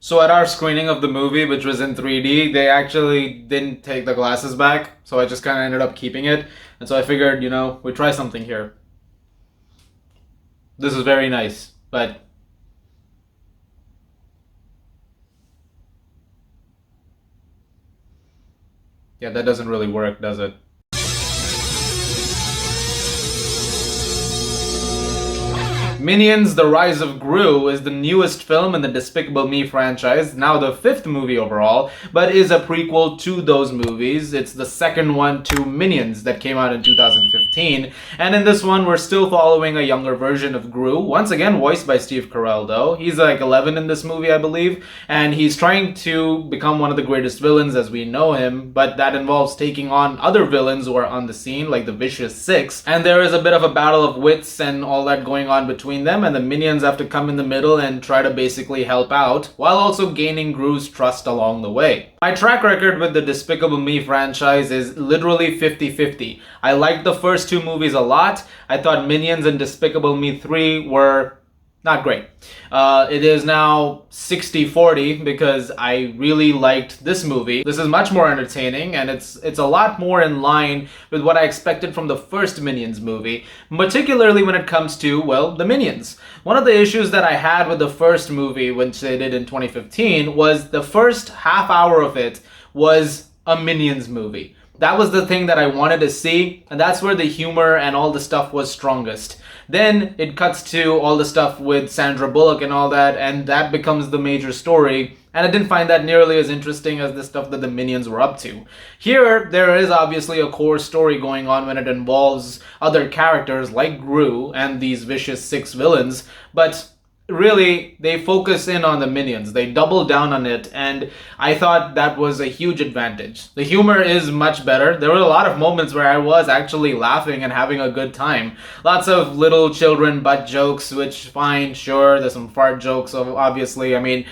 So at our screening of the movie, which was in 3D, they actually didn't take the glasses back, so I just kind of ended up keeping it. And so I figured, we try something here. This is very nice, but yeah, that doesn't really work, does it? Minions: The Rise of Gru is the newest film in the Despicable Me franchise, now the 5th movie overall, but is a prequel to those movies. It's the second one to Minions that came out in 2015, and in this one we're still following a younger version of Gru, once again voiced by Steve Carell though. He's like 11 in this movie, I believe, and he's trying to become one of the greatest villains as we know him, but that involves taking on other villains who are on the scene, like the Vicious Six, and there is a bit of a battle of wits and all that going on between them, and the minions have to come in the middle and try to basically help out, while also gaining Gru's trust along the way. My track record with the Despicable Me franchise is literally 50-50. I liked the first 2 movies a lot. I thought Minions and Despicable Me 3 were not great. It is now 60-40 because I really liked this movie. This is much more entertaining, and it's a lot more in line with what I expected from the first Minions movie, particularly when it comes to, well, the Minions. One of the issues that I had with the first movie, which they did in 2015, was the first half hour of it was a Minions movie. That was the thing that I wanted to see, and that's where the humor and all the stuff was strongest. Then it cuts to all the stuff with Sandra Bullock and all that, and that becomes the major story, and I didn't find that nearly as interesting as the stuff that the Minions were up to. Here, there is obviously a core story going on when it involves other characters like Gru and these Vicious Six villains, but really, they focus in on the Minions. They double down on it, and I thought that was a huge advantage. The humor is much better. There were a lot of moments where I was actually laughing and having a good time. Lots of little children butt jokes, which fine, sure. There's some fart jokes, obviously. I mean,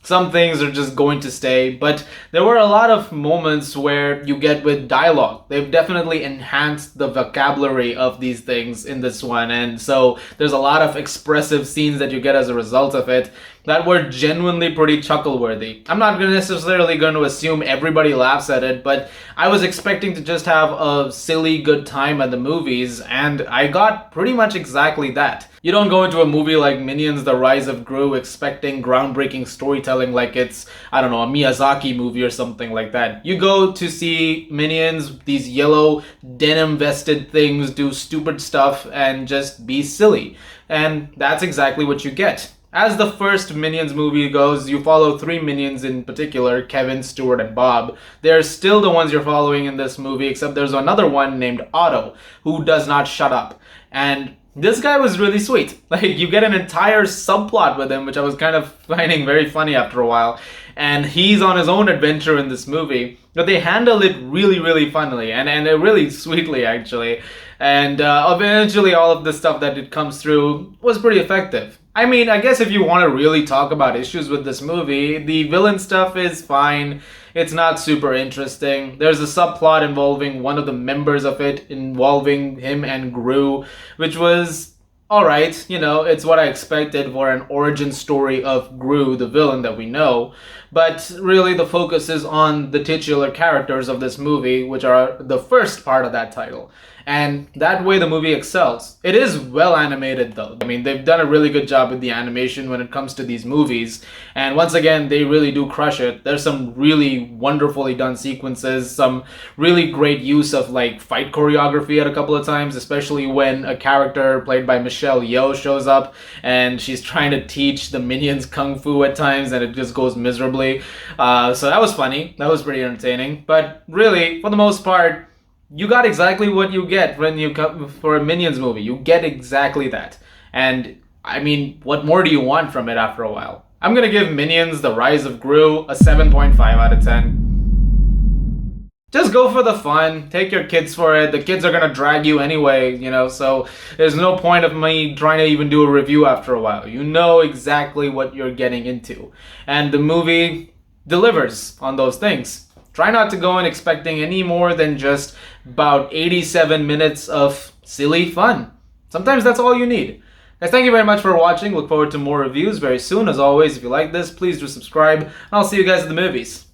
some things are just going to stay, but there were a lot of moments where you get with dialogue. They've definitely enhanced the vocabulary of these things in this one, and so there's a lot of expressive scenes that you get as a result of it that were genuinely pretty chuckle-worthy. I'm not necessarily going to assume everybody laughs at it, but I was expecting to just have a silly good time at the movies, and I got pretty much exactly that. You don't go into a movie like Minions: The Rise of Gru expecting groundbreaking storytelling like it's, I don't know, a Miyazaki movie or something like that. You go to see Minions, these yellow denim-vested things, do stupid stuff and just be silly. And that's exactly what you get. As the first Minions movie goes, you follow 3 Minions in particular, Kevin, Stuart, and Bob. They're still the ones you're following in this movie, except there's another one named Otto, who does not shut up. And this guy was really sweet. Like, you get an entire subplot with him, which I was kind of finding very funny after a while. And he's on his own adventure in this movie. But they handle it really, really funnily, and really sweetly, actually. And eventually all of the stuff that it comes through was pretty effective. I mean, I guess if you want to really talk about issues with this movie, the villain stuff is fine. It's not super interesting. There's a subplot involving one of the members of it, involving him and Gru, which was alright. It's what I expected for an origin story of Gru, the villain that we know. But really the focus is on the titular characters of this movie, which are the first part of that title. And that way the movie excels. It is well animated though. I mean, they've done a really good job with the animation when it comes to these movies. And once again, they really do crush it. There's some really wonderfully done sequences, some really great use of like fight choreography at a couple of times, especially when a character played by Michelle Yeoh shows up and she's trying to teach the Minions Kung Fu at times and it just goes miserably. So that was funny. That was pretty entertaining. But really, for the most part, you got exactly what you get when you come for a Minions movie. You get exactly that. And, I mean, what more do you want from it after a while? I'm gonna give Minions: The Rise of Gru a 7.5 out of 10. Just go for the fun. Take your kids for it. The kids are gonna drag you anyway, so there's no point of me trying to even do a review after a while. You know exactly what you're getting into. And the movie delivers on those things. Try not to go in expecting any more than just about 87 minutes of silly fun. Sometimes that's all you need. Guys, thank you very much for watching. Look forward to more reviews very soon. As always, if you like this, please do subscribe. And I'll see you guys at the movies.